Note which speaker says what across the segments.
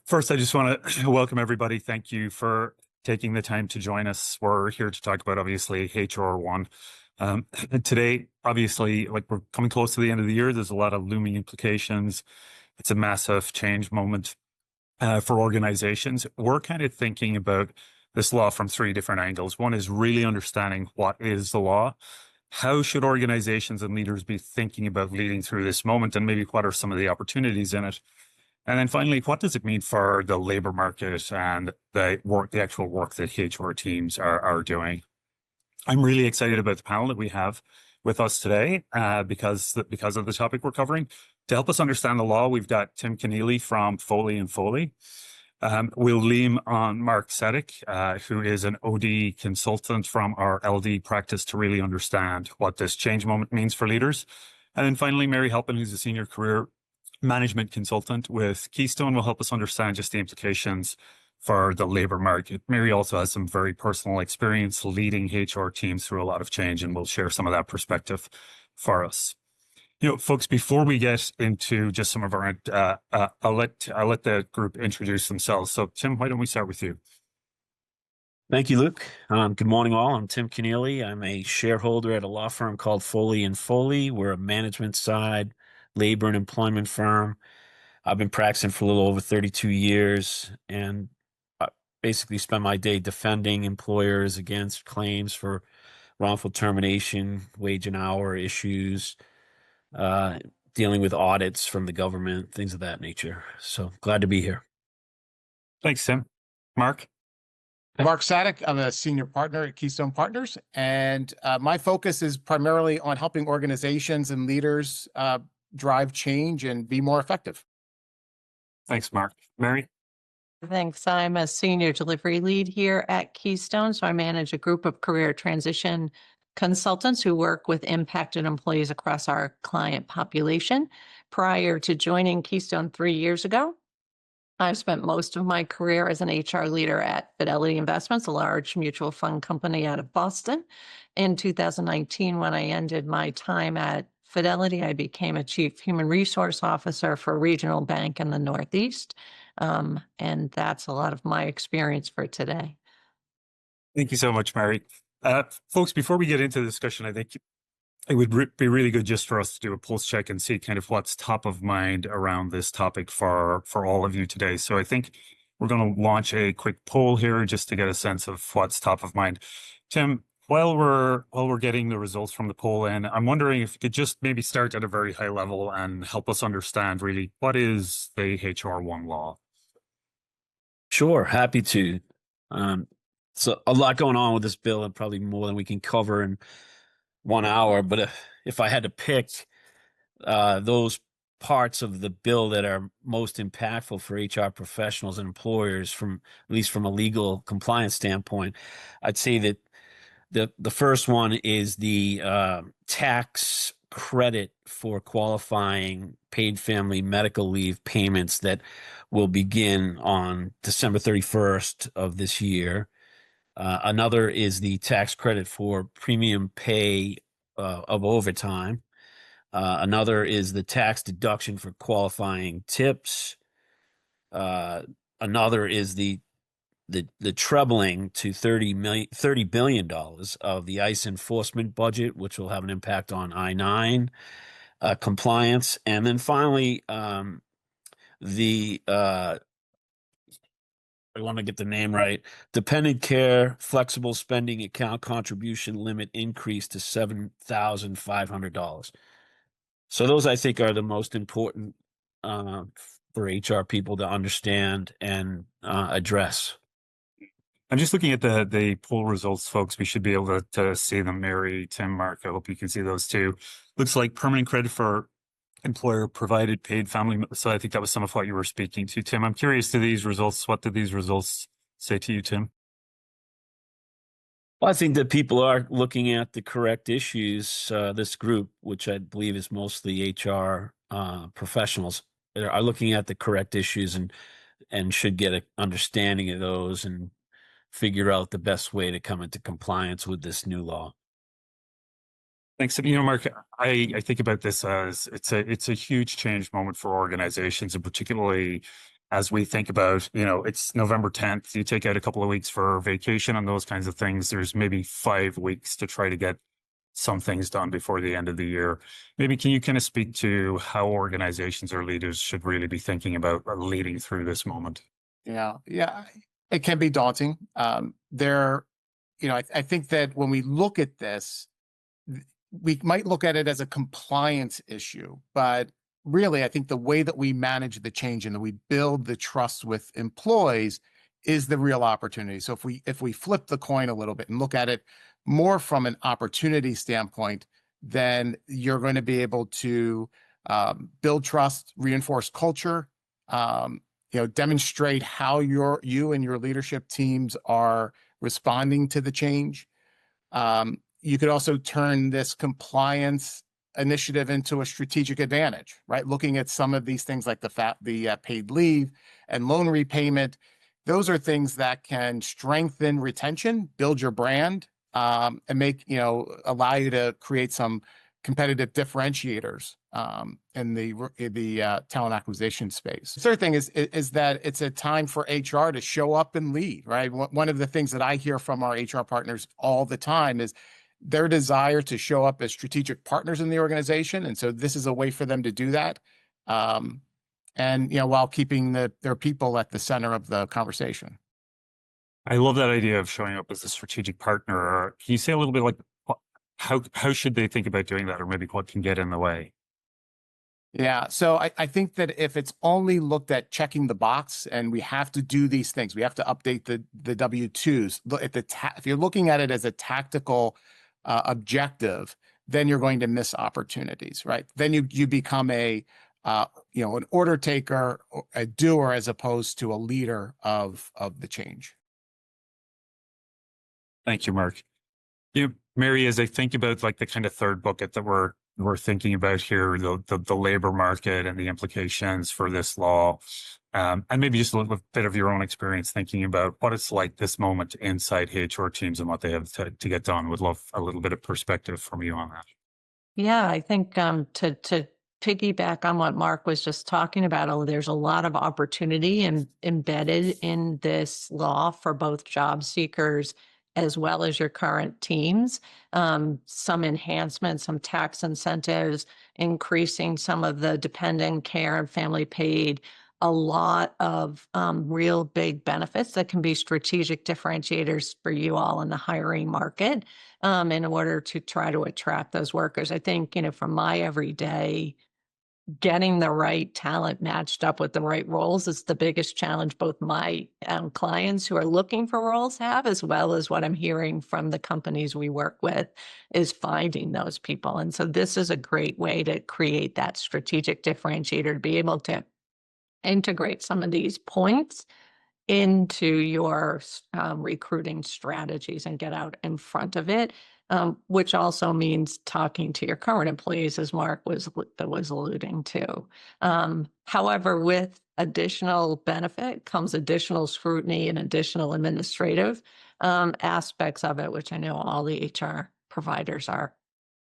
Speaker 1: First, I just want to welcome everybody. Thank you for taking the time to join us. We're here to talk about, obviously, H.R.1. Today, obviously, like we're coming close to the end of the year, there's a lot of looming implications. It's a massive change moment for organizations. We're kind of thinking about this law from three different angles. One is really understanding what is the law. How should organizations and leaders be thinking about leading through this moment, and maybe what are some of the opportunities in it? And then finally, what does it mean for the labor market and the actual work that HR teams are doing? I'm really excited about the panel that we have with us today because of the topic we're covering. To help us understand the law, we've got Tim Kenneally from Foley and Foley. We'll lean on Mark Sadek, who is an OD consultant from our LD practice to really understand what this change moment means for leaders. And then finally, Mary Halpin, who's a senior career management consultant with Keystone, will help us understand just the implications for the labor market. Mary also has some very personal experience leading HR teams through a lot of change, and will share some of that perspective for us. Folks, before we get into just some of our, I'll let the group introduce themselves. So, Tim, why don't we start with you?
Speaker 2: Thank you, Luke. Good morning, all. I'm Tim Kenneally. I'm a shareholder at a law firm called Foley and Foley. We're a management side labor and employment firm. I've been practicing for a little over 32 years, and I basically spend my day defending employers against claims for wrongful termination, wage and hour issues, dealing with audits from the government, things of that nature. So glad to be here.
Speaker 1: Thanks, Tim. Mark?
Speaker 3: Mark Sadek. I'm a senior partner at Keystone Partners, and my focus is primarily on helping organizations and leaders drive change and be more effective.
Speaker 1: Thanks, Mark. Mary?
Speaker 4: Thanks. I'm a senior delivery lead here at Keystone. So I manage a group of career transition consultants who work with impacted employees across our client population. Prior to joining Keystone 3 years ago, I've spent most of my career as an HR leader at Fidelity Investments, a large mutual fund company out of Boston. In 2019, when I ended my time at Fidelity, I became a chief human resource officer for a regional bank in the Northeast. And that's a lot of my experience for today.
Speaker 1: Thank you so much, Mary. Folks, before we get into the discussion, I think it would be really good just for us to do a pulse check and see kind of what's top of mind around this topic for all of you today. So I think we're going to launch a quick poll here just to get a sense of what's top of mind. Tim, while we're getting the results from the poll in, I'm wondering if you could just maybe start at a very high level and help us understand really what is the H.R.1 law?
Speaker 2: Sure, happy to. So a lot going on with this bill, and probably more than we can cover in 1 hour. But if I had to pick those parts of the bill that are most impactful for HR professionals and employers, from at least from a legal compliance standpoint, I'd say that the first one is the tax credit for qualifying paid family medical leave payments that will begin on December 31st of this year. Another is the tax credit for premium pay of overtime. Another is the tax deduction for qualifying tips. Another is the trebling to $30 billion of the ICE enforcement budget, which will have an impact on I-9 compliance. And then finally, I want to get the name right, dependent care flexible spending account contribution limit increase to $7,500. So those, I think, are the most important for HR people to understand and address.
Speaker 1: I'm just looking at the poll results, folks. We should be able to see them. Mary, Tim, Mark, I hope you can see those too. Looks like permanent credit for employer provided paid family. So I think that was some of what you were speaking to, Tim. I'm curious to these results. What did these results say to you, Tim?
Speaker 2: Well, I think that people are looking at the correct issues. This group, which I believe is mostly HR professionals, are looking at the correct issues and should get an understanding of those and figure out the best way to come into compliance with this new law.
Speaker 1: Thanks. Mark, I think about this as it's a huge change moment for organizations, and particularly as we think about, it's November 10th, you take out a couple of weeks for vacation and those kinds of things. There's maybe 5 weeks to try to get some things done before the end of the year. Maybe can you kind of speak to how organizations or leaders should really be thinking about leading through this moment?
Speaker 3: Yeah, it can be daunting. I think that when we look at this, we might look at it as a compliance issue, but really, I think the way that we manage the change and that we build the trust with employees is the real opportunity. So if we flip the coin a little bit and look at it more from an opportunity standpoint, then you're going to be able to build trust, reinforce culture, demonstrate how you and your leadership teams are responding to the change. You could also turn this compliance initiative into a strategic advantage, right? Looking at some of these things like the paid leave and loan repayment, those are things that can strengthen retention, build your brand, and allow you to create some competitive differentiators in the talent acquisition space. The third thing is that it's a time for HR to show up and lead, right? One of the things that I hear from our HR partners all the time is their desire to show up as strategic partners in the organization. And so this is a way for them to do that. While keeping their people at the center of the conversation.
Speaker 1: I love that idea of showing up as a strategic partner. Can you say a little bit like how should they think about doing that, or maybe what can get in the way?
Speaker 3: Yeah, so I think that if it's only looked at checking the box and we have to do these things, we have to update the W-2s. If you're looking at it as a tactical objective, then you're going to miss opportunities, right? Then you become an order taker, a doer, as opposed to a leader of the change.
Speaker 1: Thank you, Mark. Mary, as I think about like the kind of third bucket that we're thinking about here, the labor market and the implications for this law, and maybe just a little bit of your own experience thinking about what it's like this moment inside HR teams and what they have to get done. Would love a little bit of perspective from you on that.
Speaker 4: Yeah, I think to piggyback on what Mark was just talking about, there's a lot of opportunity embedded in this law for both job seekers as well as your current teams. Some enhancements, some tax incentives, increasing some of the dependent care and family paid, a lot of real big benefits that can be strategic differentiators for you all in the hiring market in order to try to attract those workers. I think, from my everyday, getting the right talent matched up with the right roles is the biggest challenge both my clients who are looking for roles have, as well as what I'm hearing from the companies we work with, is finding those people. And so this is a great way to create that strategic differentiator, to be able to integrate some of these points into your recruiting strategies and get out in front of it, which also means talking to your current employees, as Mark was alluding to. However, with additional benefit comes additional scrutiny and additional administrative aspects of it, which I know all the HR providers are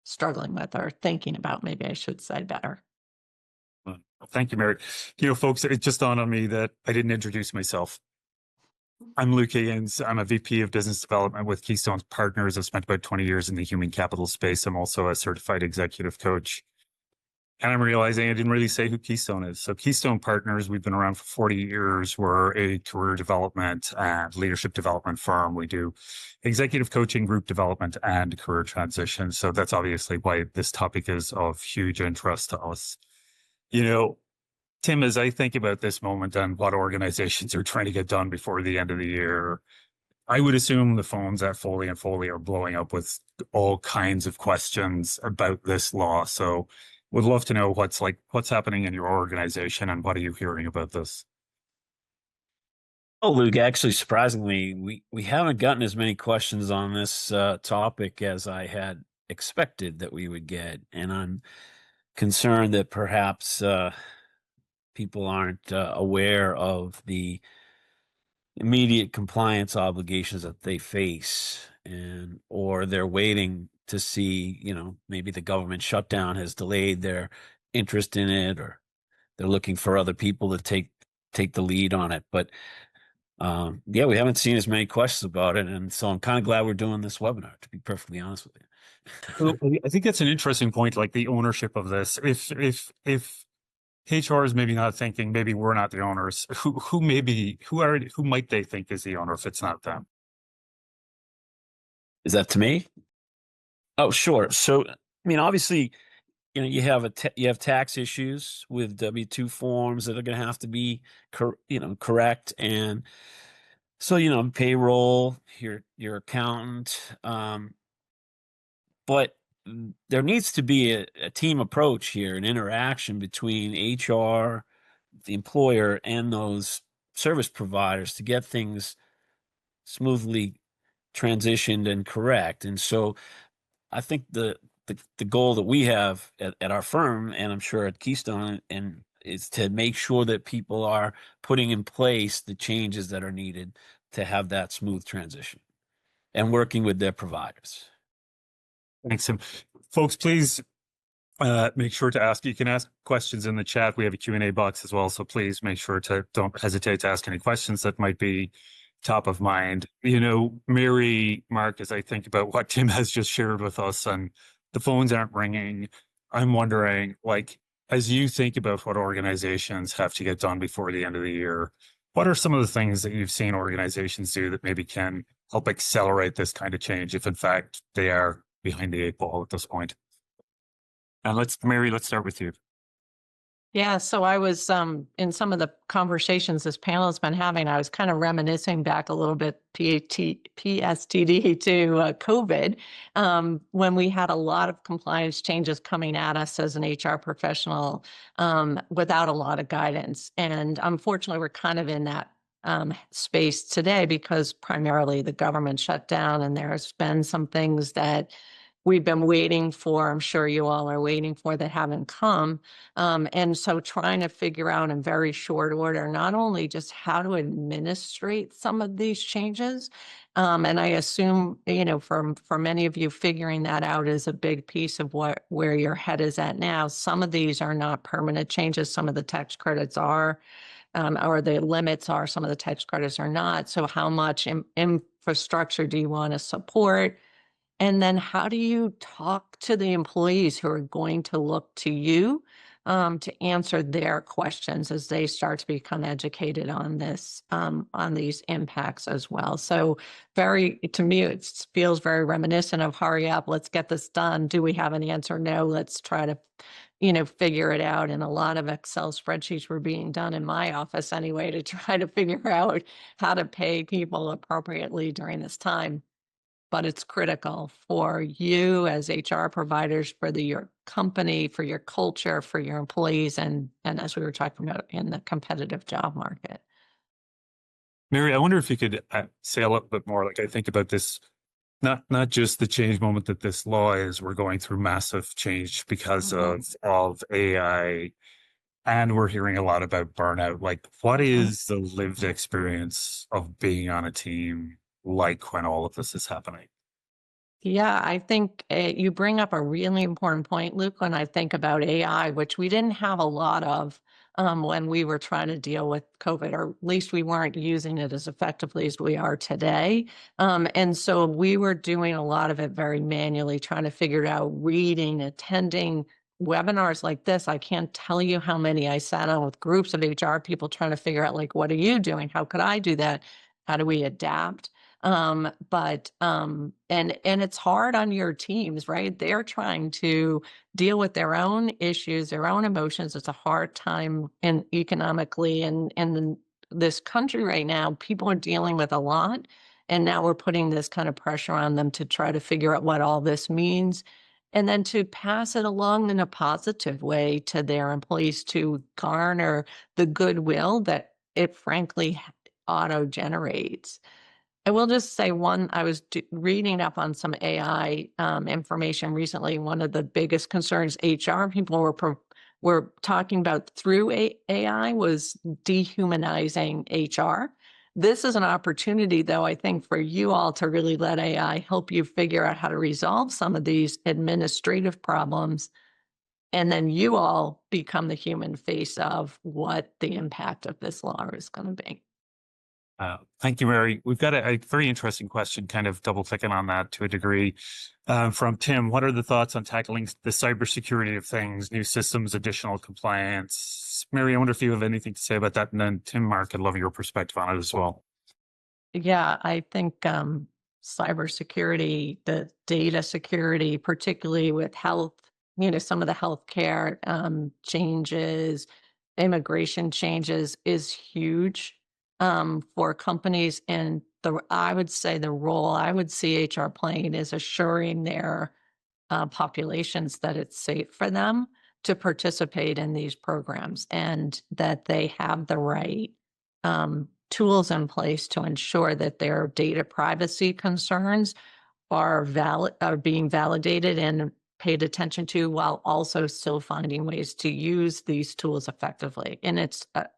Speaker 4: struggling with or thinking about, maybe I should say better.
Speaker 1: Thank you, Mary. Folks, it just dawned on me that I didn't introduce myself. I'm Luke Higgins. I'm a VP of Business Development with Keystone Partners. I've spent about 20 years in the human capital space. I'm also a certified executive coach. And I'm realizing I didn't really say who Keystone is. So Keystone Partners, we've been around for 40 years. We're a career development and leadership development firm. We do executive coaching, group development, and career transition. So that's obviously why this topic is of huge interest to us. Tim, as I think about this moment and what organizations are trying to get done before the end of the year, I would assume the phones at Foley and Foley are blowing up with all kinds of questions about this law. So would love to know what's happening in your organization and what are you hearing about this?
Speaker 2: Oh, Luke, actually, surprisingly, we haven't gotten as many questions on this topic as I had expected that we would get. And I'm concerned that perhaps people aren't aware of the immediate compliance obligations that they face, or they're waiting to see, maybe the government shutdown has delayed their interest in it, or they're looking for other people to take take the lead on it. But yeah, we haven't seen as many questions about it, and so I'm kind of glad we're doing this webinar, to be perfectly honest with you.
Speaker 1: Well, I think that's an interesting point, like the ownership of this. If HR is maybe not thinking, maybe we're not the owners, who might they think is the owner if it's not them?
Speaker 2: Is that to me? Oh, sure. So, I mean, obviously, you have you have tax issues with W-2 forms that are going to have to be correct, and so payroll, your accountant, but there needs to be a team approach here, an interaction between HR, the employer, and those service providers to get things smoothly transitioned and correct. And so I think the goal that we have at our firm, and I'm sure at Keystone, and is to make sure that people are putting in place the changes that are needed to have that smooth transition and working with their providers.
Speaker 1: Thanks, Tim. Folks, please make sure to ask. You can ask questions in the chat. We have a Q&A box as well, so please make sure to don't hesitate to ask any questions that might be top of mind. Mary, Mark, as I think about what Tim has just shared with us, and the phones aren't ringing, I'm wondering, like, as you think about what organizations have to get done before the end of the year, what are some of the things that you've seen organizations do that maybe can help accelerate this kind of change, if in fact they are behind the 8 ball at this point? And Mary, let's start with you.
Speaker 4: Yeah, so I was in some of the conversations this panel has been having, I was kind of reminiscing back a little bit PSTD to COVID, when we had a lot of compliance changes coming at us as an HR professional without a lot of guidance. And unfortunately, we're kind of in that space today because primarily the government shut down, and there's been some things that we've been waiting for, I'm sure you all are waiting for, that haven't come. And so trying to figure out in very short order, not only just how to administrate some of these changes, and I assume, for many of you, figuring that out is a big piece of where your head is at now. Some of these are not permanent changes. Some of the tax credits are, or the limits are, some of the tax credits are not. So how much infrastructure do you want to support? And then how do you talk to the employees who are going to look to you to answer their questions as they start to become educated on this, on these impacts as well? So to me, it feels very reminiscent of hurry up, let's get this done. Do we have an answer? No, let's try to, figure it out. And a lot of Excel spreadsheets were being done in my office anyway to try to figure out how to pay people appropriately during this time. But it's critical for you as HR providers, for your company, for your culture, for your employees, and as we were talking about, in the competitive job market.
Speaker 1: Mary, I wonder if you could say a little bit more. Like, I think about this, not just the change moment that this law is. We're going through massive change because of AI, and we're hearing a lot about burnout. Like, what is the lived experience of being on a team like when all of this is happening?
Speaker 4: Yeah, I think you bring up a really important point, Luke, when I think about AI, which we didn't have a lot of when we were trying to deal with COVID, or at least we weren't using it as effectively as we are today. And so we were doing a lot of it very manually, trying to figure it out, reading, attending webinars like this. I can't tell you how many I sat on with groups of HR people trying to figure out, like, what are you doing? How could I do that? How do we adapt? And it's hard on your teams, right? They're trying to deal with their own issues, their own emotions. It's a hard time economically, and in this country right now, people are dealing with a lot. And now we're putting this kind of pressure on them to try to figure out what all this means, and then to pass it along in a positive way to their employees, to garner the goodwill that it frankly auto generates. I will just say I was reading up on some AI information recently. One of the biggest concerns HR people were talking about through AI was dehumanizing HR. This is an opportunity, though, I think, for you all to really let AI help you figure out how to resolve some of these administrative problems And then you all become the human face of what the impact of this law is going to be.
Speaker 1: Thank you, Mary. We've got a very interesting question, kind of double clicking on that to a degree, from Tim. What are the thoughts on tackling the cybersecurity of things, new systems, additional compliance? Mary, I wonder if you have anything to say about that. And then Tim, Mark, I'd love your perspective on it as well.
Speaker 4: Yeah, I think cybersecurity, the data security, particularly with health, some of the healthcare changes, immigration changes is huge for companies. And I would say the role I would see HR playing is assuring their populations that it's safe for them to participate in these programs and that they have the right tools in place to ensure that their data privacy concerns are being validated and paid attention to, while also still finding ways to use these tools effectively. And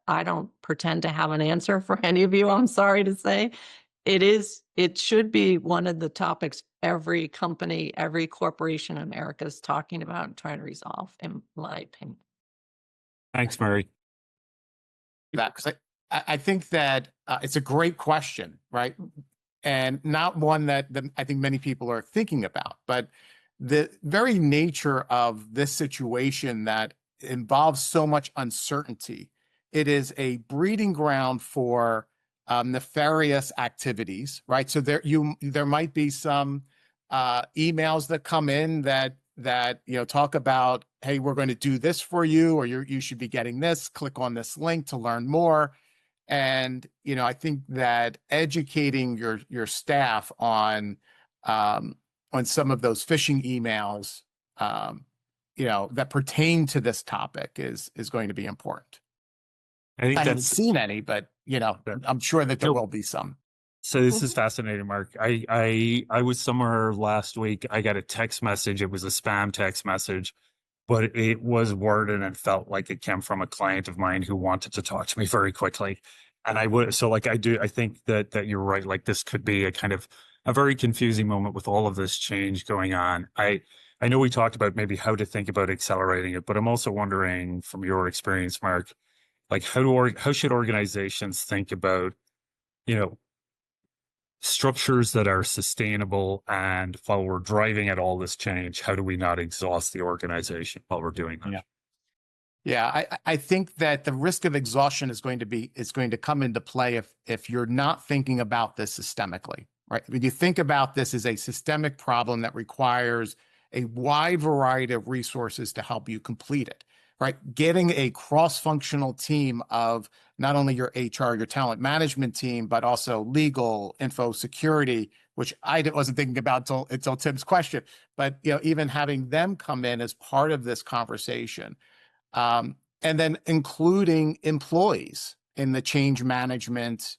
Speaker 4: I don't pretend to have an answer for any of you, I'm sorry to say. It should be one of the topics every company, every corporation in America is talking about and trying to resolve, in my opinion.
Speaker 1: Thanks, Mary.
Speaker 3: That because I think that it's a great question, right? And not one that I think many people are thinking about, but the very nature of this situation that involves so much uncertainty, it is a breeding ground for nefarious activities, right? So there might be some emails that come in that talk about, hey, we're going to do this for you, or you should be getting this. Click on this link to learn more. And I think that educating your staff on some of those phishing emails, that pertain to this topic is going to be important.
Speaker 1: I think
Speaker 3: I haven't
Speaker 1: that's
Speaker 3: seen any, but I'm sure that there will be some.
Speaker 1: so. This is fascinating, Mark. I was somewhere last week. I got a text message. It was a spam text message, but it was worded and felt like it came from a client of mine who wanted to talk to me very quickly. And I think that you're right. Like, this could be a kind of a very confusing moment with all of this change going on. I know we talked about maybe how to think about accelerating it, but I'm also wondering from your experience, Mark, like how should organizations think about, structures that are sustainable, and while we're driving at all this change, how do we not exhaust the organization while we're doing that?
Speaker 3: Yeah, I think that the risk of exhaustion is going to come into play if you're not thinking about this systemically, right? When you think about this as a systemic problem that requires a wide variety of resources to help you complete it, right? Getting a cross-functional team of not only your HR, your talent management team, but also legal, info security, which I wasn't thinking about until Tim's question, but even having them come in as part of this conversation. And then including employees in the change management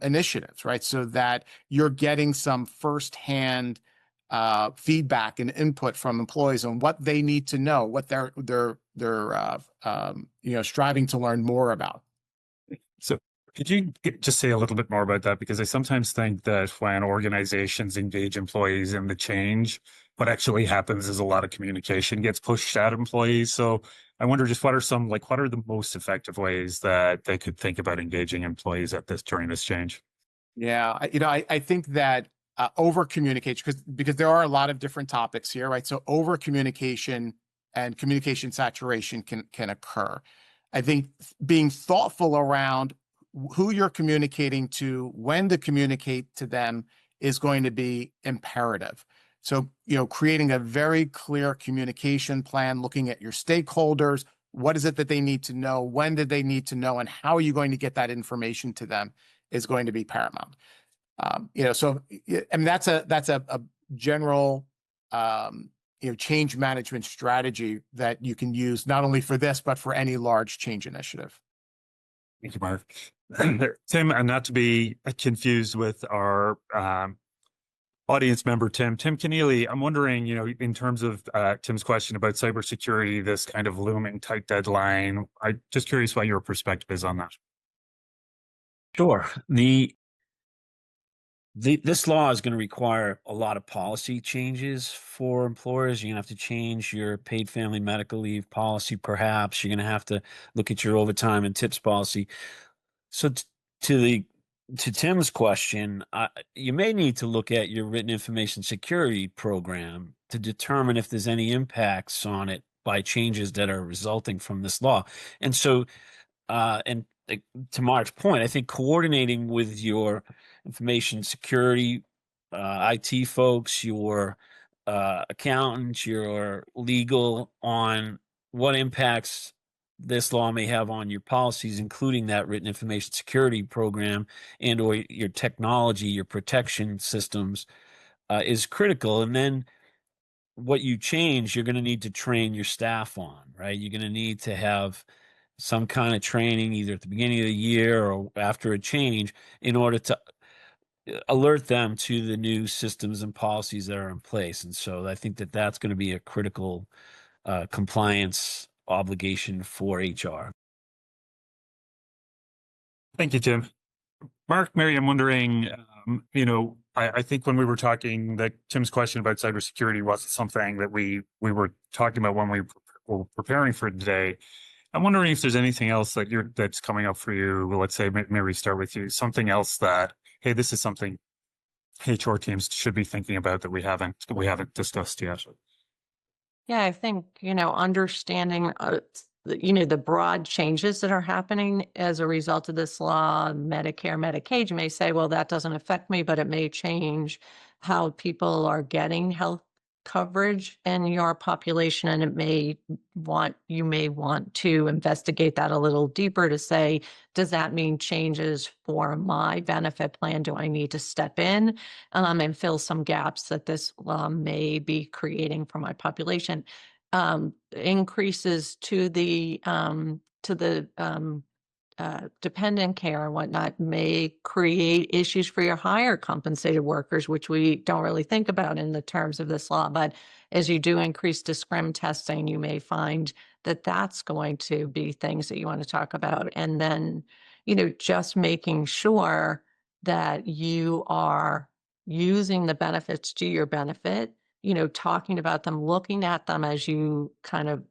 Speaker 3: initiatives, right? So that you're getting some firsthand feedback and input from employees on what they need to know, what they're striving to learn more about.
Speaker 1: So could you just say a little bit more about that? Because I sometimes think that when organizations engage employees in the change, what actually happens is a lot of communication gets pushed at employees. So I wonder just what are the most effective ways that they could think about engaging employees during this change?
Speaker 3: Yeah, I think that over communication, because there are a lot of different topics here, right? So over communication and communication saturation can occur. I think being thoughtful around who you're communicating to, when to communicate to them is going to be imperative. So, creating a very clear communication plan, looking at your stakeholders, what is it that they need to know, when did they need to know, and how are you going to get that information to them is going to be paramount. So I mean, that's a general, change management strategy that you can use not only for this, but for any large change initiative.
Speaker 1: Thank you, Mark. Tim, and not to be confused with our audience member, Tim Kenneally, I'm wondering, in terms of Tim's question about cybersecurity, this kind of looming tight deadline, I'm just curious what your perspective is on that.
Speaker 2: Sure. This law is going to require a lot of policy changes for employers. You're going to have to change your paid family medical leave policy, perhaps. You're going to have to look at your overtime and tips policy. So to the to Tim's question, you may need to look at your written information security program to determine if there's any impacts on it by changes that are resulting from this law. And so, and to Mark's point, I think coordinating with your information security, IT folks, your accountants, your legal on what impacts this law may have on your policies, including that written information security program and or your technology, your protection systems, is critical. And then what you change, you're going to need to train your staff on, right? You're going to need to have some kind of training either at the beginning of the year or after a change in order to alert them to the new systems and policies that are in place. And so I think that that's going to be a critical compliance obligation for HR.
Speaker 1: Thank you, Tim. Mark, Mary, I'm wondering, I think when we were talking, that Tim's question about cybersecurity wasn't something that we were talking about when we were preparing for today. I'm wondering if there's anything else that's coming up for you. Well, let's say, Mary, start with you. Something else that, hey, this is something HR teams should be thinking about that we haven't discussed yet.
Speaker 4: Yeah, I think, understanding, the broad changes that are happening as a result of this law, Medicare, Medicaid, you may say, well, that doesn't affect me, but it may change how people are getting health coverage in your population. And you may want to investigate that a little deeper to say, does that mean changes for my benefit plan? Do I need to step in and fill some gaps that this law may be creating for my population? Increases to the dependent care and whatnot may create issues for your higher compensated workers, which we don't really think about in the terms of this law. But as you do increase discrim testing, you may find that that's going to be things that you want to talk about. And then, just making sure that you are using the benefits to your benefit, talking about them, looking at them as you kind of,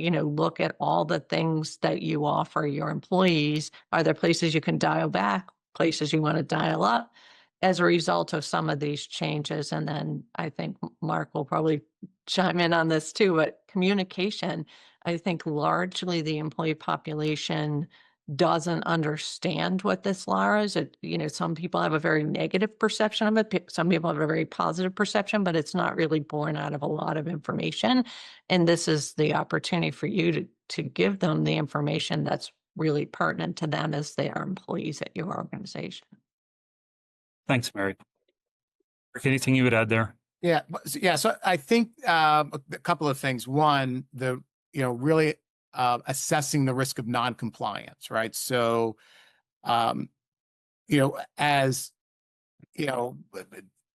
Speaker 4: look at all the things that you offer your employees. Are there places you can dial back, places you want to dial up as a result of some of these changes? And then I think Mark will probably chime in on this too, but communication, I think largely the employee population doesn't understand what this law is. Some people have a very negative perception of it. Some people have a very positive perception, but it's not really born out of a lot of information. And this is the opportunity for you to give them the information that's really pertinent to them as they are employees at your organization.
Speaker 1: Thanks, Mary. Mark, anything you would add there?
Speaker 3: Yeah. So I think a couple of things. One, really assessing the risk of non-compliance, right? So, as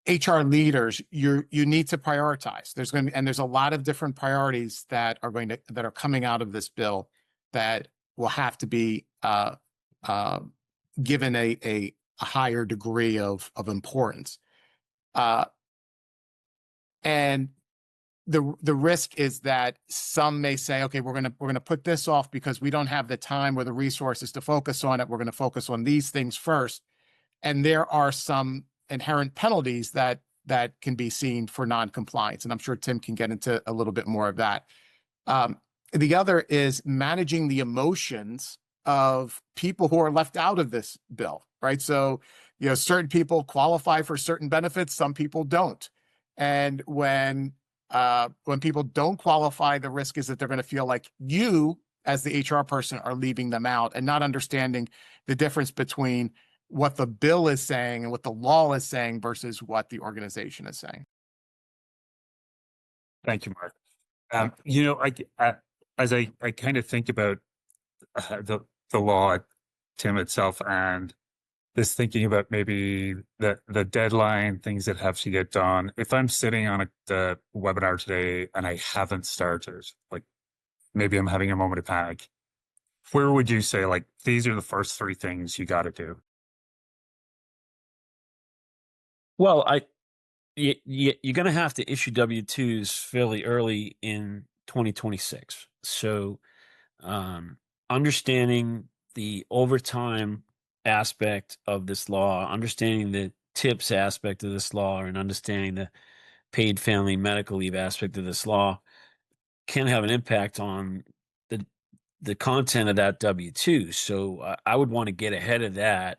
Speaker 3: HR leaders, you need to prioritize. There's a lot of different priorities that are coming out of this bill that will have to be given a higher degree of importance. And the risk is that some may say, okay, we're gonna put this off because we don't have the time or the resources to focus on it. We're gonna focus on these things first. And there are some inherent penalties that can be seen for non-compliance. And I'm sure Tim can get into a little bit more of that. The other is managing the emotions of people who are left out of this bill, right? So, certain people qualify for certain benefits, some people don't. And when people don't qualify, the risk is that they're going to feel like you, as the HR person, are leaving them out and not understanding the difference between what the bill is saying and what the law is saying versus what the organization is saying.
Speaker 1: Thank you, Mark. As I kind of think about the law, Tim, itself, and this thinking about maybe the deadline, things that have to get done. If I'm sitting on the webinar today and I haven't started, like maybe I'm having a moment of panic, where would you say, like, these are the first three things you got to do?
Speaker 2: Well, you're going to have to issue W-2s fairly early in 2026. So, understanding the overtime aspect of this law, understanding the tips aspect of this law, and understanding the paid family medical leave aspect of this law can have an impact on the the content of that W-2. So I would want to get ahead of that.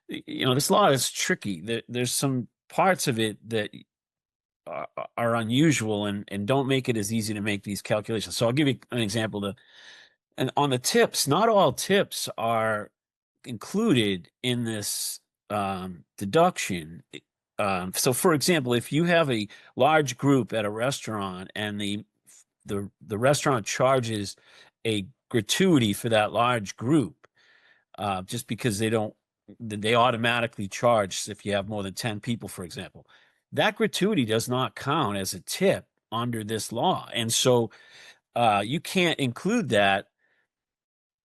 Speaker 2: This law is tricky. There's some parts of it that are unusual and don't make it as easy to make these calculations. So I'll give you an example. And on the tips, not all tips are included in this deduction. So, for example, if you have a large group at a restaurant and the restaurant charges a gratuity for that large group, just because they automatically charge if you have more than 10 people, for example, that gratuity does not count as a tip under this law. And so you can't include that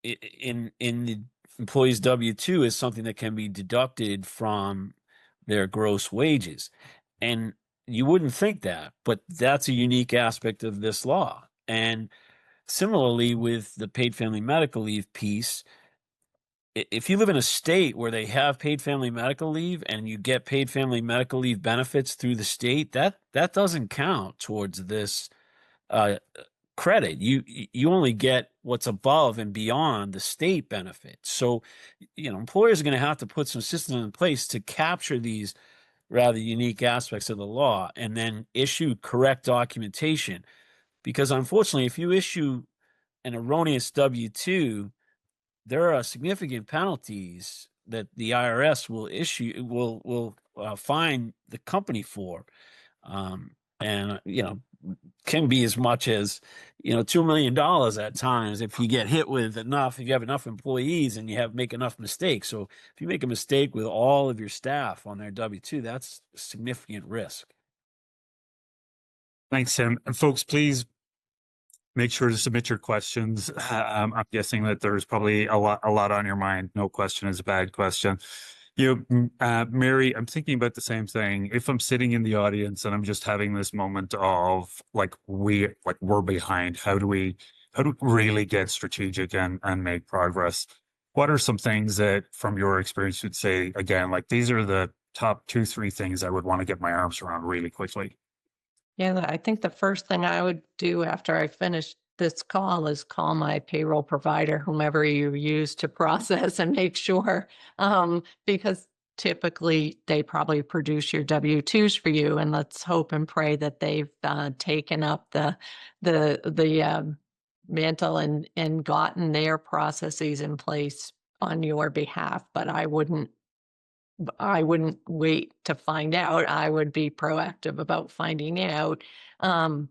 Speaker 2: in the employee's W-2 as something that can be deducted from their gross wages. And you wouldn't think that, but that's a unique aspect of this law. And similarly with the paid family medical leave piece, if you live in a state where they have paid family medical leave and you get paid family medical leave benefits through the state, that doesn't count towards this credit. You only get what's above and beyond the state benefits. So, employers are going to have to put some systems in place to capture these rather unique aspects of the law and then issue correct documentation. Because unfortunately, if you issue an erroneous W-2, there are significant penalties that the IRS will fine the company for, and can be as much as $2 million at times if you get hit with enough. If you have enough employees and you make enough mistakes. So if you make a mistake with all of your staff on their W-2, that's a significant risk.
Speaker 1: Thanks, Tim. And folks, please make sure to submit your questions. I'm guessing that there's probably a lot on your mind. No question is a bad question. Mary, I'm thinking about the same thing. If I'm sitting in the audience and I'm just having this moment of we're behind, how do we really get strategic and make progress? What are some things that, from your experience, you'd say, again, these are the top 2-3 things I would want to get my arms around really quickly?
Speaker 4: Yeah, I think the first thing I would do after I finish this call is call my payroll provider, whomever you use to process, and make sure, because typically they probably produce your W-2s for you, and let's hope and pray that they've taken up the mantle and gotten their processes in place on your behalf. But I wouldn't wait to find out. I would be proactive about finding out. I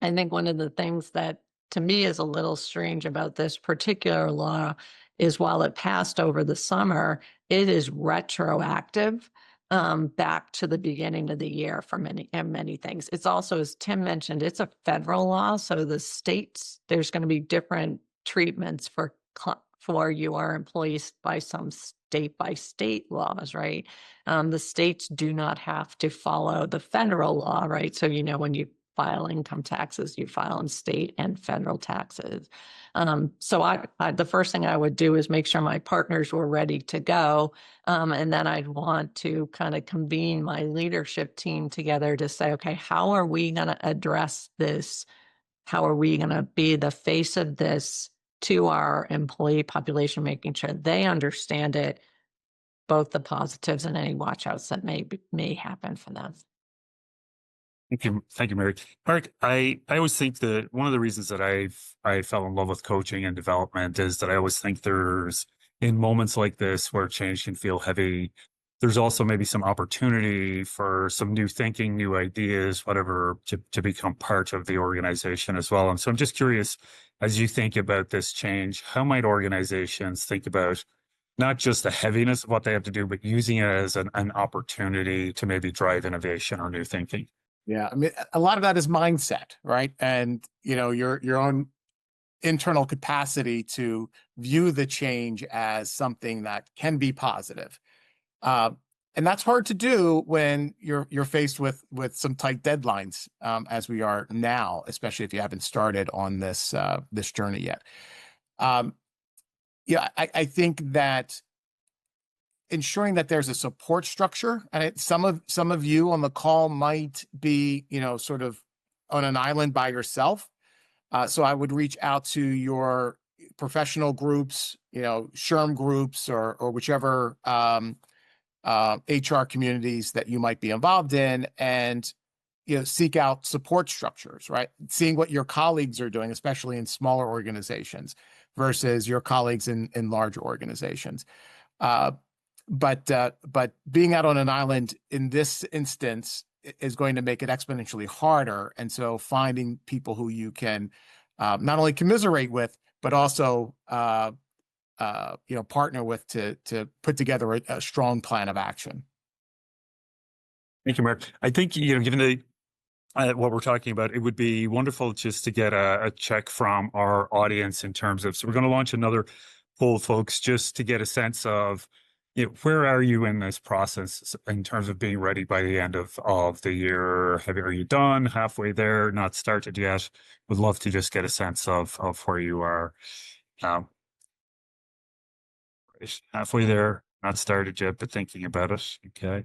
Speaker 4: think one of the things that to me is a little strange about this particular law is while it passed over the summer, it is retroactive back to the beginning of the year for many things. It's also, as Tim mentioned, it's a federal law. So the states, there's going to be different treatments for your employees by some state laws, right? The states do not have to follow the federal law, right? So, when you file income taxes, you file in state and federal taxes. So the first thing I would do is make sure my partners were ready to go. And then I'd want to kind of convene my leadership team together to say, okay, how are we going to address this? How are we going to be the face of this to our employee population, making sure they understand it, both the positives and any watch outs that may happen for them.
Speaker 1: Thank you, Mary. Mark, I always think that one of the reasons that I fell in love with coaching and development is that I always think there's, in moments like this where change can feel heavy, there's also maybe some opportunity for some new thinking, new ideas, whatever, to become part of the organization as well. And so I'm just curious, as you think about this change, how might organizations think about not just the heaviness of what they have to do, but using it as an opportunity to maybe drive innovation or new thinking?
Speaker 3: Yeah, I mean, a lot of that is mindset, right? And your own internal capacity to view the change as something that can be positive. And that's hard to do when you're faced with some tight deadlines, as we are now, especially if you haven't started on this journey yet. Yeah, I think that ensuring that there's a support structure, and some of you on the call might be, sort of on an island by yourself. So I would reach out to your professional groups, SHRM groups, or whichever HR communities that you might be involved in, and seek out support structures, right? Seeing what your colleagues are doing, especially in smaller organizations versus your colleagues in larger organizations. But being out on an island in this instance is going to make it exponentially harder. And so finding people who you can not only commiserate with, but also partner with to put together a strong plan of action.
Speaker 1: Thank you, Mark. I think, given the what we're talking about, it would be wonderful just to get a check from our audience in terms of, so we're going to launch another poll, folks, just to get a sense of, where are you in this process in terms of being ready by the end of the year? Are you done, halfway there, not started yet? Would love to just get a sense of where you are. Halfway there, not started yet, but thinking about it. Okay.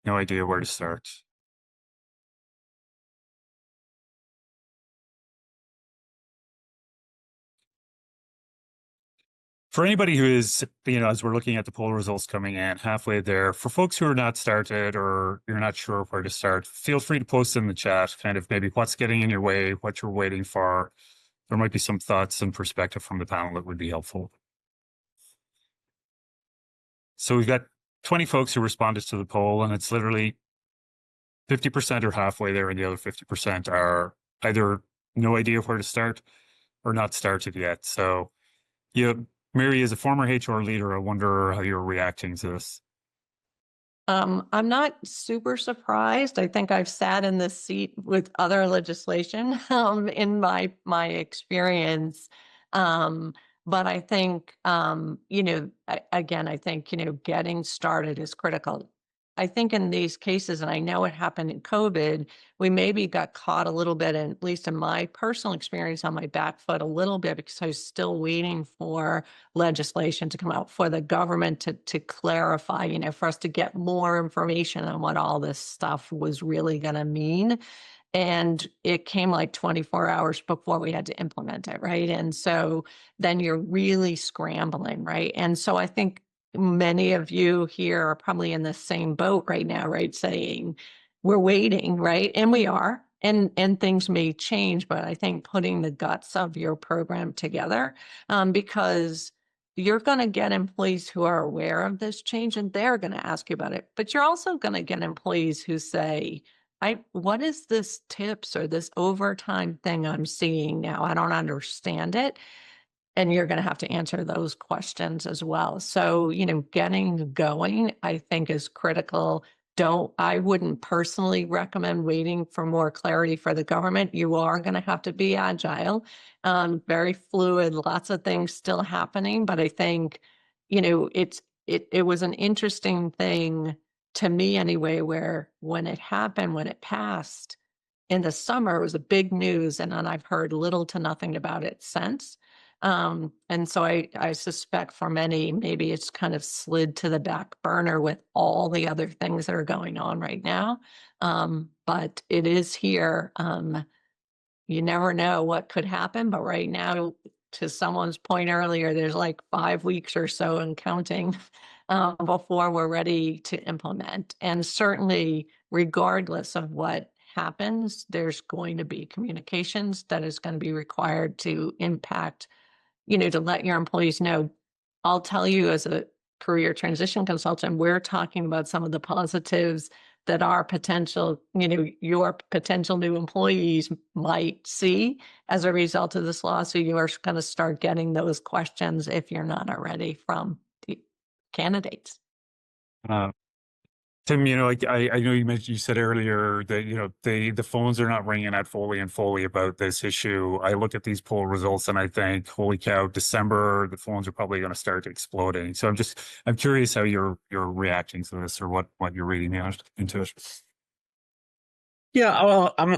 Speaker 1: No idea where to start. For anybody who is, as we're looking at the poll results coming in, halfway there, for folks who are not started or you're not sure where to start, feel free to post in the chat kind of maybe what's getting in your way, what you're waiting for. There might be some thoughts and perspective from the panel that would be helpful. So we've got 20 folks who responded to the poll, and it's literally 50% are halfway there, and the other 50% are either no idea where to start or not started yet. So, Mary, as a former HR leader, I wonder how you're reacting to this.
Speaker 4: I'm not super surprised. I think I've sat in this seat with other legislation in my experience. But I think, again, I think, getting started is critical. I think in these cases, and I know it happened in COVID, we maybe got caught a little bit, at least in my personal experience, on my back foot a little bit, because I was still waiting for legislation to come out, for the government to clarify, for us to get more information on what all this stuff was really going to mean. And it came like 24 hours before we had to implement it, right? And so then you're really scrambling, right? And so I think many of you here are probably in the same boat right now, right? Saying we're waiting, right? And we are, and things may change, but I think putting the guts of your program together, because you're going to get employees who are aware of this change and they're going to ask you about it. But you're also going to get employees who say, what is this tips or this overtime thing I'm seeing now? I don't understand it. And you're going to have to answer those questions as well. So, getting going, I think, is critical. I wouldn't personally recommend waiting for more clarity for the government. You are going to have to be agile, very fluid, lots of things still happening. But I think, it was an interesting thing to me anyway, where when it happened, when it passed in the summer, it was a big news. And then I've heard little to nothing about it since. And so I suspect for many, maybe it's kind of slid to the back burner with all the other things that are going on right now. But it is here. You never know what could happen, but right now, to someone's point earlier, there's like 5 weeks or so and counting before we're ready to implement. And certainly, regardless of what happens, there's going to be communications that is going to be required to impact, to let your employees know. I'll tell you, as a career transition consultant, we're talking about some of the positives that our potential, your potential new employees might see as a result of this law. So you are going to start getting those questions, if you're not already, from the candidates.
Speaker 1: Tim, like I know you said earlier that, the phones are not ringing at Foley and Foley about this issue. I look at these poll results and I think, holy cow, December, the phones are probably going to start exploding. So I'm curious how you're reacting to this, or what you're reading into it.
Speaker 2: Yeah, well, I'm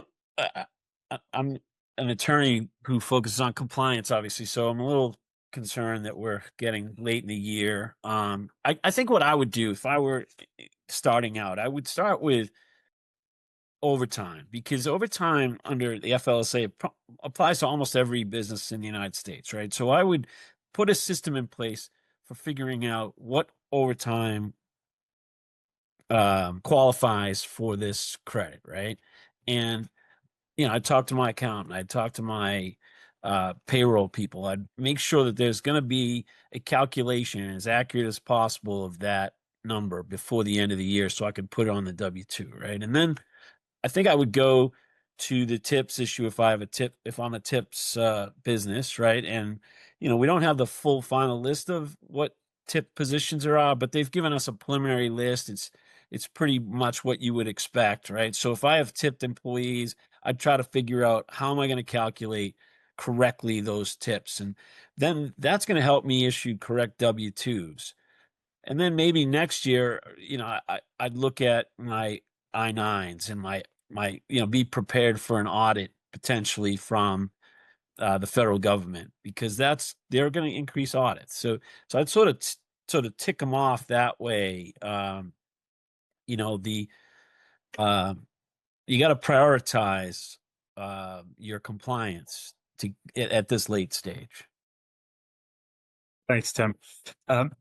Speaker 2: an attorney who focuses on compliance, obviously, so I'm a little concerned that we're getting late in the year. I think what I would do if I were starting out, I would start with overtime, because overtime under the FLSA applies to almost every business in the United States, right? So I would put a system in place for figuring out what overtime qualifies for this credit, right? And I talked to my accountant, I talked to my payroll people. I'd make sure that there's going to be a calculation as accurate as possible of that number before the end of the year, so I could put it on the W-2, right? And then I think I would go to the tips issue if I'm a tips business, right? And we don't have the full final list of what tip positions there are, but they've given us a preliminary list. It's pretty much what you would expect, right? So if I have tipped employees, I'd try to figure out how am I going to calculate correctly those tips, and then that's going to help me issue correct W-2s. And then maybe next year, I'd look at my I-9s and my be prepared for an audit potentially from the federal government, because they're going to increase audits. So I'd sort of tick them off that way. The you got to prioritize your compliance at this late stage.
Speaker 1: Thanks, Tim.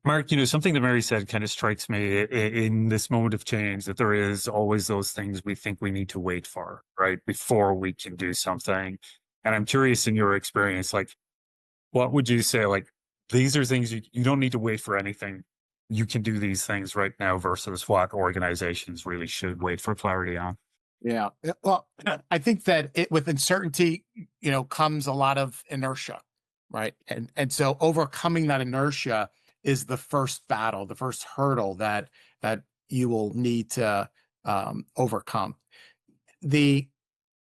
Speaker 1: Mark, something that Mary said kind of strikes me in this moment of change, that there is always those things we think we need to wait for, right, before we can do something. And I'm curious, in your experience, like, what would you say, like, these are things you don't need to wait for anything. You can do these things right now, versus what organizations really should wait for clarity on.
Speaker 3: Yeah. Well, I think that with uncertainty, comes a lot of inertia, right? And so overcoming that inertia is the first battle, the first hurdle that you will need to overcome. The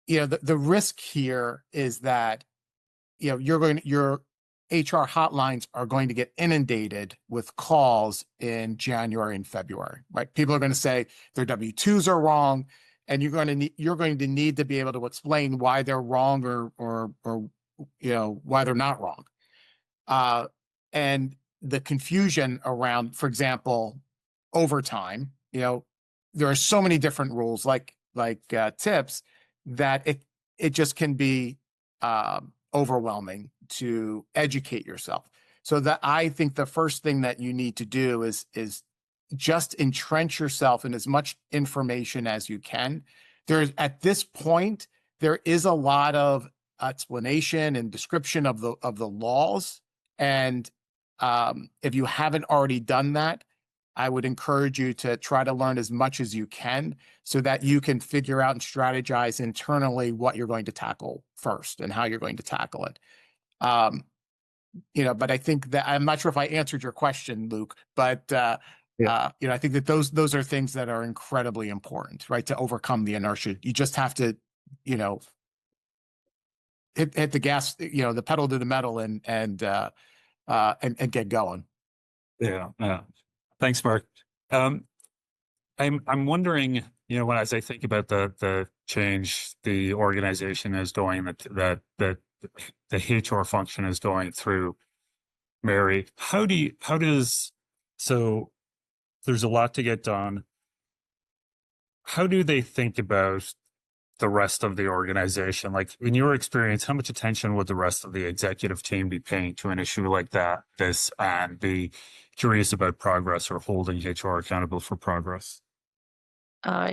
Speaker 3: risk here is that your HR hotlines are going to get inundated with calls in January and February, right? People are going to say their W-2s are wrong, and you're going to need to be able to explain why they're wrong, or why they're not wrong. And the confusion around, for example, overtime, there are so many different rules like tips, that it just can be overwhelming to educate yourself. So that I think the first thing that you need to do is just entrench yourself in as much information as you can. At this point, there is a lot of explanation and description of the laws. And if you haven't already done that, I would encourage you to try to learn as much as you can, so that you can figure out and strategize internally what you're going to tackle first and how you're going to tackle it. But I think that, I'm not sure if I answered your question, Luke, but I think that those are things that are incredibly important, right? To overcome the inertia. You just have to, hit the gas, the pedal to the metal, and get going.
Speaker 1: Yeah. Thanks, Mark. I'm wondering, as I think about the change the organization is doing, that the HR function is going through, Mary, so there's a lot to get done. How do they think about the rest of the organization? Like, in your experience, how much attention would the rest of the executive team be paying to an issue like this, and be curious about progress, or holding HR accountable for progress?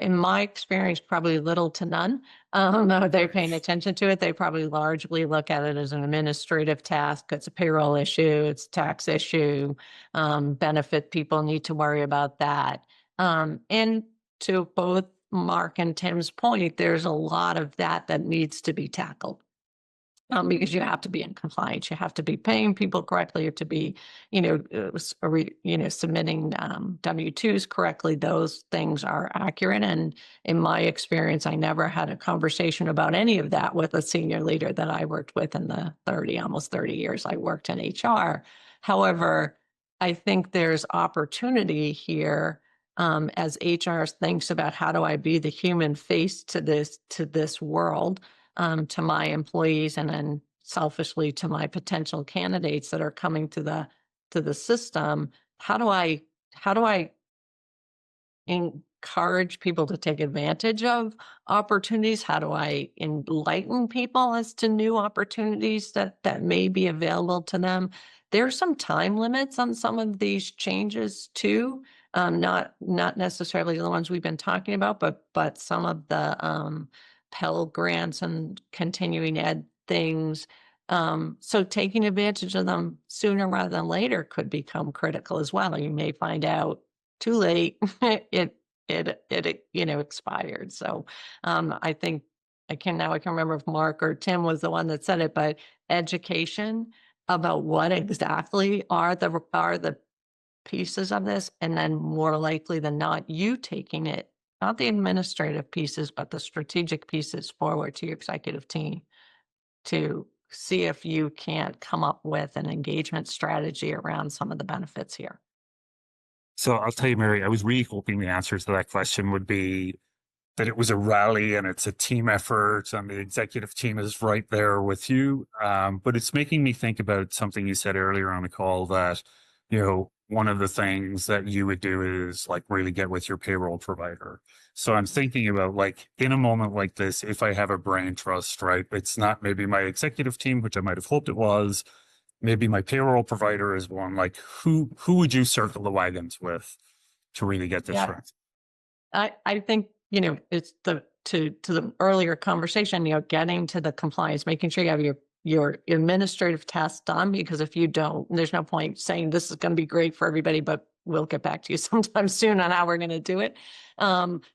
Speaker 4: In my experience, probably little to none. No, they're paying attention to it. They probably largely look at it as an administrative task. It's a payroll issue. It's a tax issue. Benefit people need to worry about that. And to both Mark and Tim's point, there's a lot of that needs to be tackled. Because you have to be in compliance, you have to be paying people correctly, you have to be, submitting W-2s correctly. Those things are accurate. And in my experience, I never had a conversation about any of that with a senior leader that I worked with in the almost 30 years I worked in HR. However, I think there's opportunity here as HR thinks about how do I be the human face to this world, to my employees, and then selfishly to my potential candidates that are coming to the system. How do I encourage people to take advantage of opportunities? How do I enlighten people as to new opportunities that may be available to them? There's some time limits on some of these changes too. Not necessarily the ones we've been talking about, but some of the Pell grants and continuing ed things. So taking advantage of them sooner rather than later could become critical as well. You may find out too late, it expired. So I think I can remember if Mark or Tim was the one that said it, but education about what exactly are the pieces of this, and then more likely than not, you taking it, not the administrative pieces, but the strategic pieces forward to your executive team to see if you can't come up with an engagement strategy around some of the benefits here.
Speaker 1: So I'll tell you, Mary, I was really hoping the answer to that question would be that it was a rally and it's a team effort and the executive team is right there with you. But it's making me think about something you said earlier on the call that, one of the things that you would do is like really get with your payroll provider. So I'm thinking about like in a moment like this, if I have a brain trust, right? It's not maybe my executive team, which I might have hoped it was. Maybe my payroll provider is one. Like who would you circle the wagons with to really get this right?
Speaker 4: I think, it's to the earlier conversation, getting to the compliance, making sure you have your administrative tasks done, because if you don't, there's no point saying this is going to be great for everybody, but we'll get back to you sometime soon on how we're going to do it.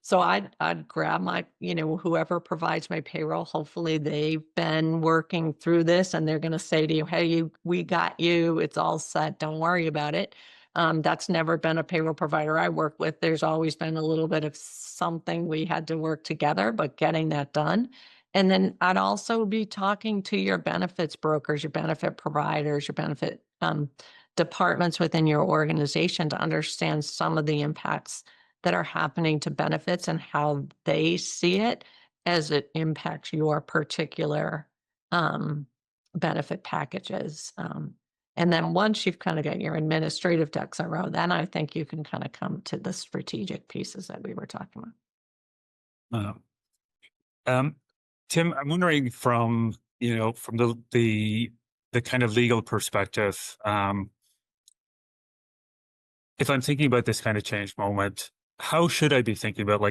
Speaker 4: So I'd grab my, whoever provides my payroll, hopefully they've been working through this and they're going to say to you, hey, we got you, it's all set, don't worry about it. That's never been a payroll provider I work with. There's always been a little bit of something we had to work together, but getting that done. And then I'd also be talking to your benefits brokers, your benefit providers, your benefit departments within your organization to understand some of the impacts that are happening to benefits and how they see it as it impacts your particular benefit packages. And then once you've kind of got your administrative ducks in a row, then I think you can kind of come to the strategic pieces that we were talking about.
Speaker 1: Tim, I'm wondering from the kind of legal perspective, if I'm thinking about this kind of change moment, how should I be thinking about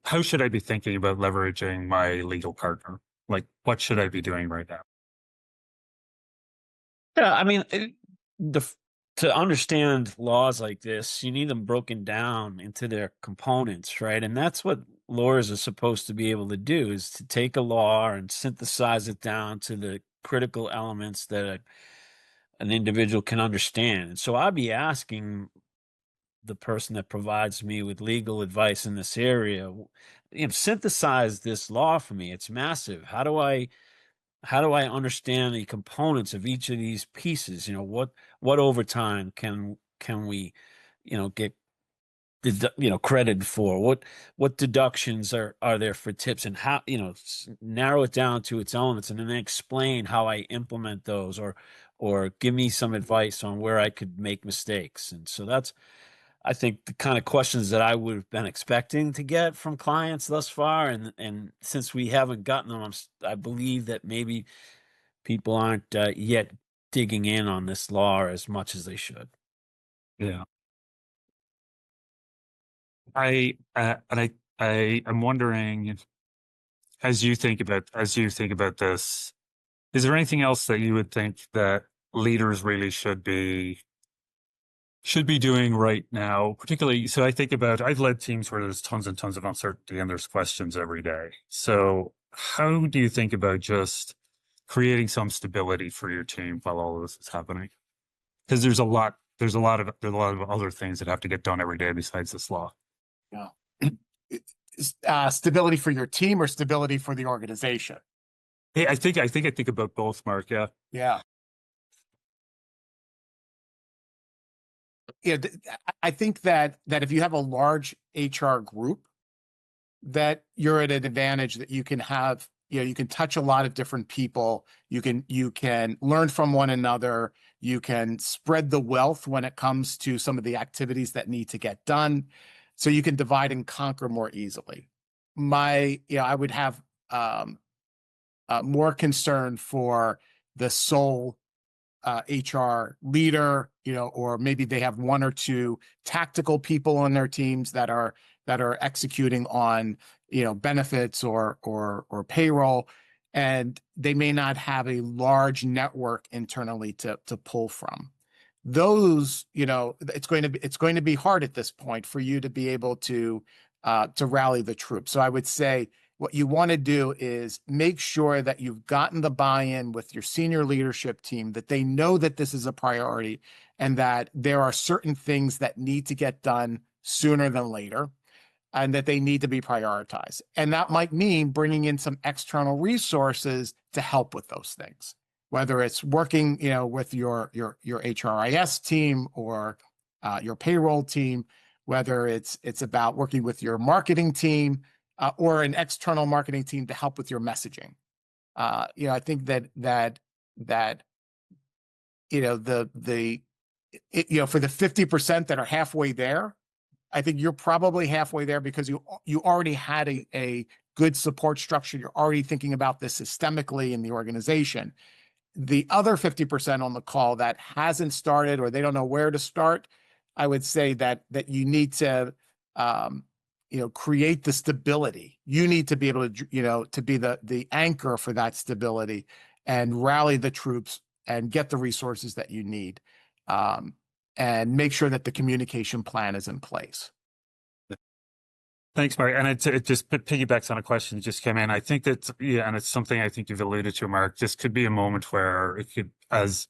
Speaker 1: how should I be thinking about leveraging my legal partner? Like, what should I be doing right now?
Speaker 2: Yeah, I mean, to understand laws like this, you need them broken down into their components, right? And that's what lawyers are supposed to be able to do, is to take a law and synthesize it down to the critical elements that an individual can understand. And so I'd be asking the person that provides me with legal advice in this area, synthesize this law for me. It's massive. How do I understand the components of each of these pieces? What overtime can we, get credited for? What deductions are there for tips, and how, narrow it down to its elements, and then explain how I implement those, or give me some advice on where I could make mistakes. And so that's, I think, the kind of questions that I would have been expecting to get from clients thus far. And since we haven't gotten them, I believe that maybe people aren't yet digging in on this law as much as they should.
Speaker 1: Yeah. I'm wondering, as you think about this, is there anything else that you would think that leaders really should be doing right now? Particularly, so I think about, I've led teams where there's tons and tons of uncertainty and there's questions every day. So how do you think about just creating some stability for your team while all of this is happening. Because there's a lot of other things that have to get done every day besides this law.
Speaker 3: Yeah. Stability for your team or stability for the organization?
Speaker 1: Hey, I think about both, Mark. Yeah.
Speaker 3: Yeah. Yeah. I think that if you have a large HR group, that you're at an advantage that you can have, you can touch a lot of different people. You can learn from one another. You can spread the wealth when it comes to some of the activities that need to get done. So you can divide and conquer more easily. I would have more concern for the sole HR leader, or maybe they have one or two tactical people on their teams that are executing on, benefits or payroll, and they may not have a large network internally to pull from. Those, it's going to be hard at this point for you to be able to rally the troops. So I would say what you want to do is make sure that you've gotten the buy-in with your senior leadership team, that they know that this is a priority and that there are certain things that need to get done sooner than later and that they need to be prioritized. And that might mean bringing in some external resources to help with those things, whether it's working, with your HRIS team or your payroll team, whether it's about working with your marketing team, or an external marketing team to help with your messaging. I think that for the 50% that are halfway there, I think you're probably halfway there because you already had a good support structure. You're already thinking about this systemically in the organization. The other 50% on the call that hasn't started or they don't know where to start, I would say that you need to create the stability. You need to be able to, to be the anchor for that stability and rally the troops and get the resources that you need, and make sure that the communication plan is in place.
Speaker 1: Thanks, Mark. And it just piggybacks on a question that just came in. I think that, and it's something I think you've alluded to, Mark. This could be a moment where it could, as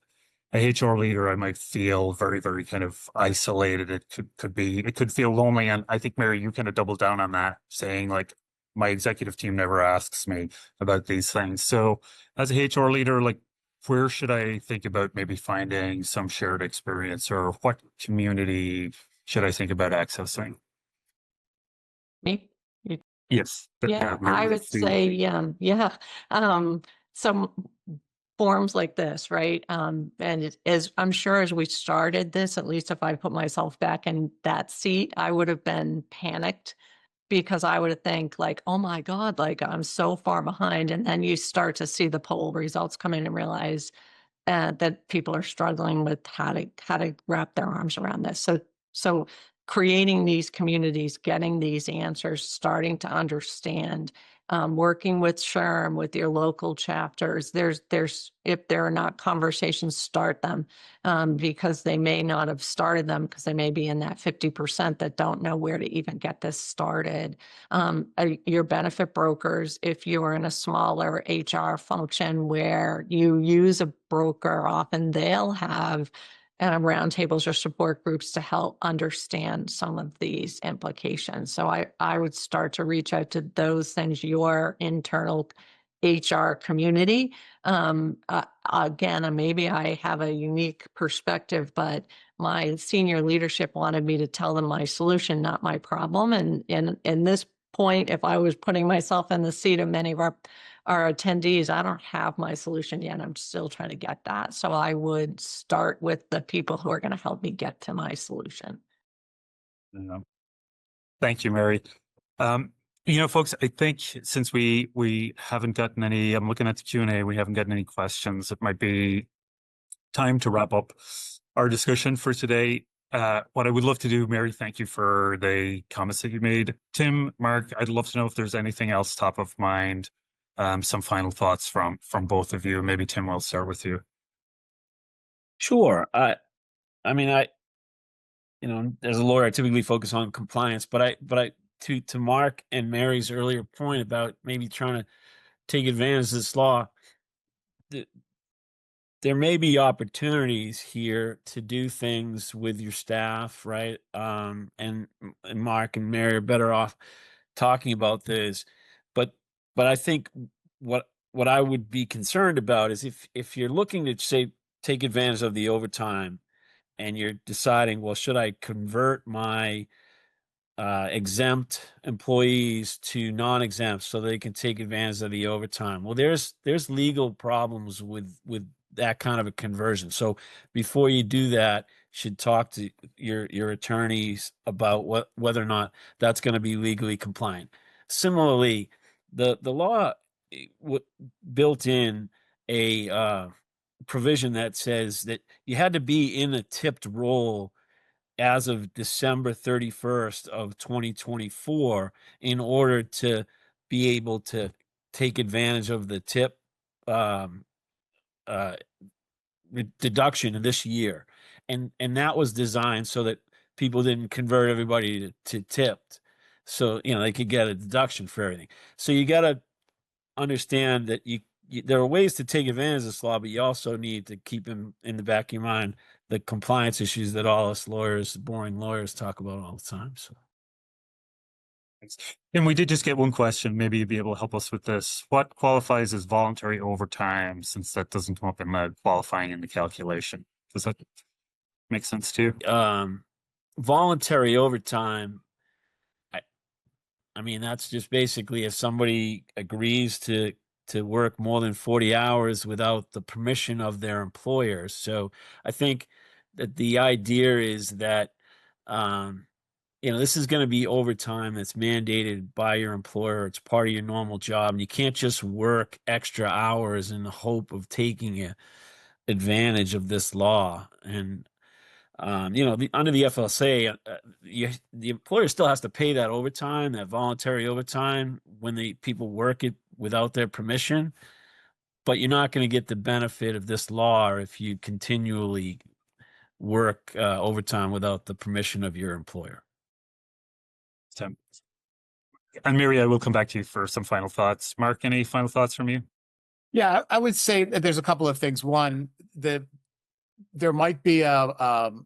Speaker 1: a HR leader, I might feel very, very kind of isolated. It could feel lonely. And I think, Mary, you kind of doubled down on that, saying like, my executive team never asks me about these things. So as a HR leader, like, where should I think about maybe finding some shared experience, or what community should I think about accessing?
Speaker 4: Me?
Speaker 1: Yes.
Speaker 4: Yeah,
Speaker 1: Mary,
Speaker 4: I would say, some forums like this, right? And I'm sure as we started this, at least if I put myself back in that seat, I would have been panicked because I would have think like, oh my God, like I'm so far behind. And then you start to see the poll results come in and realize that people are struggling with how to wrap their arms around this. So creating these communities, getting these answers, starting to understand, working with SHRM, with your local chapters. There's if there are not conversations, start them, because they may not have started them because they may be in that 50% that don't know where to even get this started. Your benefit brokers, if you are in a smaller HR function where you use a broker, often they'll have roundtables or support groups to help understand some of these implications. So I would start to reach out to those things, your internal HR community. Again, maybe I have a unique perspective, but my senior leadership wanted me to tell them my solution, not my problem. And in this point, if I was putting myself in the seat of many of our attendees, I don't have my solution yet. I'm still trying to get that. So I would start with the people who are going to help me get to my solution.
Speaker 1: Thank you, Mary. Folks, I think since we haven't gotten any, I'm looking at the Q&A, we haven't gotten any questions. It might be time to wrap up our discussion for today. What I would love to do, Mary, thank you for the comments that you made. Tim, Mark, I'd love to know if there's anything else top of mind, some final thoughts from both of you. Maybe Tim, we'll start with you.
Speaker 2: Sure. As a lawyer, I typically focus on compliance, but to Mark and Mary's earlier point about maybe trying to take advantage of this law, there may be opportunities here to do things with your staff, right? And Mark and Mary are better off talking about this, but I think what I would be concerned about is if you're looking to say take advantage of the overtime, and you're deciding, well, should I convert my exempt employees to non-exempt so they can take advantage of the overtime? Well, there's legal problems with that kind of a conversion. So before you do that, you should talk to your attorneys about whether or not that's going to be legally compliant. Similarly, the law built in a provision that says that you had to be in a tipped role as of December 31st of 2024 in order to be able to take advantage of the tip um, uh, deduction this year. And that was designed so that people didn't convert everybody to tipped. So, they could get a deduction for everything. So you got to understand that there are ways to take advantage of this law, but you also need to keep in the back of your mind the compliance issues that all us lawyers, boring lawyers, talk about all the time. So,
Speaker 1: and we did just get one question. Maybe you'd be able to help us with this. What qualifies as voluntary overtime, since that doesn't come up in the qualifying in the calculation? Does that make sense to you?
Speaker 2: Voluntary overtime, I mean, that's just basically if somebody agrees to work more than 40 hours without the permission of their employer. So I think that the idea is that, this is going to be overtime that's mandated by your employer. It's part of your normal job. And you can't just work extra hours in the hope of taking advantage of this law. And under the FLSA, the employer still has to pay that overtime, that voluntary overtime, when the people work it without their permission. But you're not going to get the benefit of this law if you continually work overtime without the permission of your employer.
Speaker 1: And Mary, I will come back to you for some final thoughts. Mark, any final thoughts from you?
Speaker 3: Yeah, I would say that there's a couple of things. One, there might be some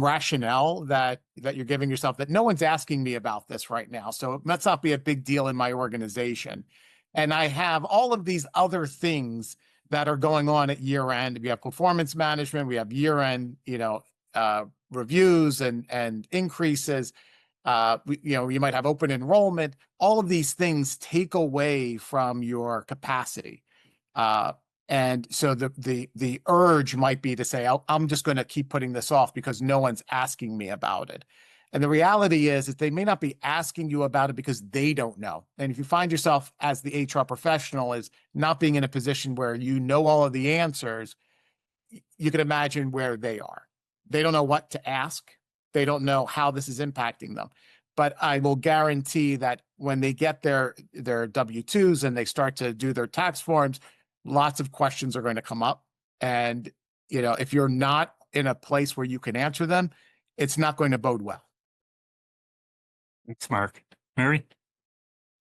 Speaker 3: rationale that you're giving yourself that no one's asking me about this right now. So it must not be a big deal in my organization. And I have all of these other things that are going on at year end. We have performance management, we have year end, reviews and increases. You might have open enrollment. All of these things take away from your capacity. And so the urge might be to say, I'm just going to keep putting this off because no one's asking me about it. And the reality is that they may not be asking you about it because they don't know. And if you find yourself as the HR professional is not being in a position where you know all of the answers, you can imagine where they are. They don't know what to ask. They don't know how this is impacting them. But I will guarantee that when they get their W-2s and they start to do their tax forms, lots of questions are going to come up. And, if you're not in a place where you can answer them, it's not going to bode well.
Speaker 1: Thanks, Mark. Mary?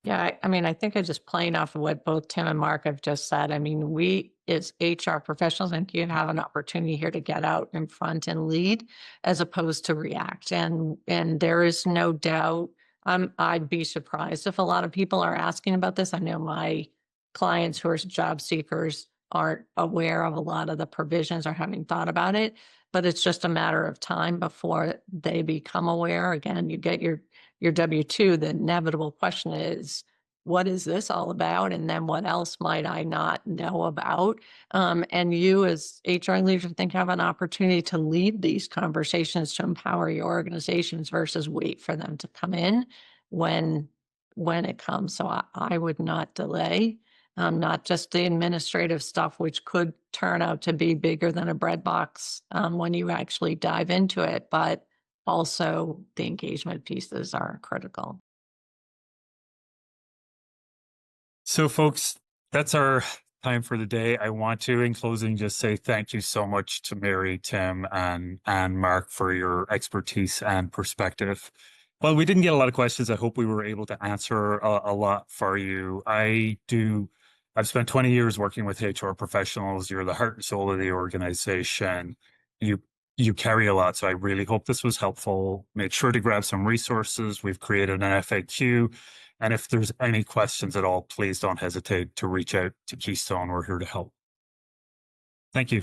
Speaker 4: Yeah, I think I just playing off of what both Tim and Mark have just said. I mean, we as HR professionals, I think you have an opportunity here to get out in front and lead as opposed to react. And there is no doubt, I'd be surprised if a lot of people are asking about this. I know my clients who are job seekers aren't aware of a lot of the provisions or having thought about it, but it's just a matter of time before they become aware. Again, you get your W-2, the inevitable question is, what is this all about? And then what else might I not know about? And you as HR leaders, I think have an opportunity to lead these conversations to empower your organizations versus wait for them to come in when it comes. So I would not delay, not just the administrative stuff, which could turn out to be bigger than a bread box when you actually dive into it, but also the engagement pieces are critical.
Speaker 1: So, folks, that's our time for the day. I want to, in closing, just say thank you so much to Mary, Tim, and Mark for your expertise and perspective. Well, we didn't get a lot of questions. I hope we were able to answer a lot for you. I do I've spent 20 years working with HR professionals. You're the heart and soul of the organization. You carry a lot. So I really hope this was helpful. Make sure to grab some resources. We've created an FAQ. And if there's any questions at all, please don't hesitate to reach out to Keystone. We're here to help. Thank you.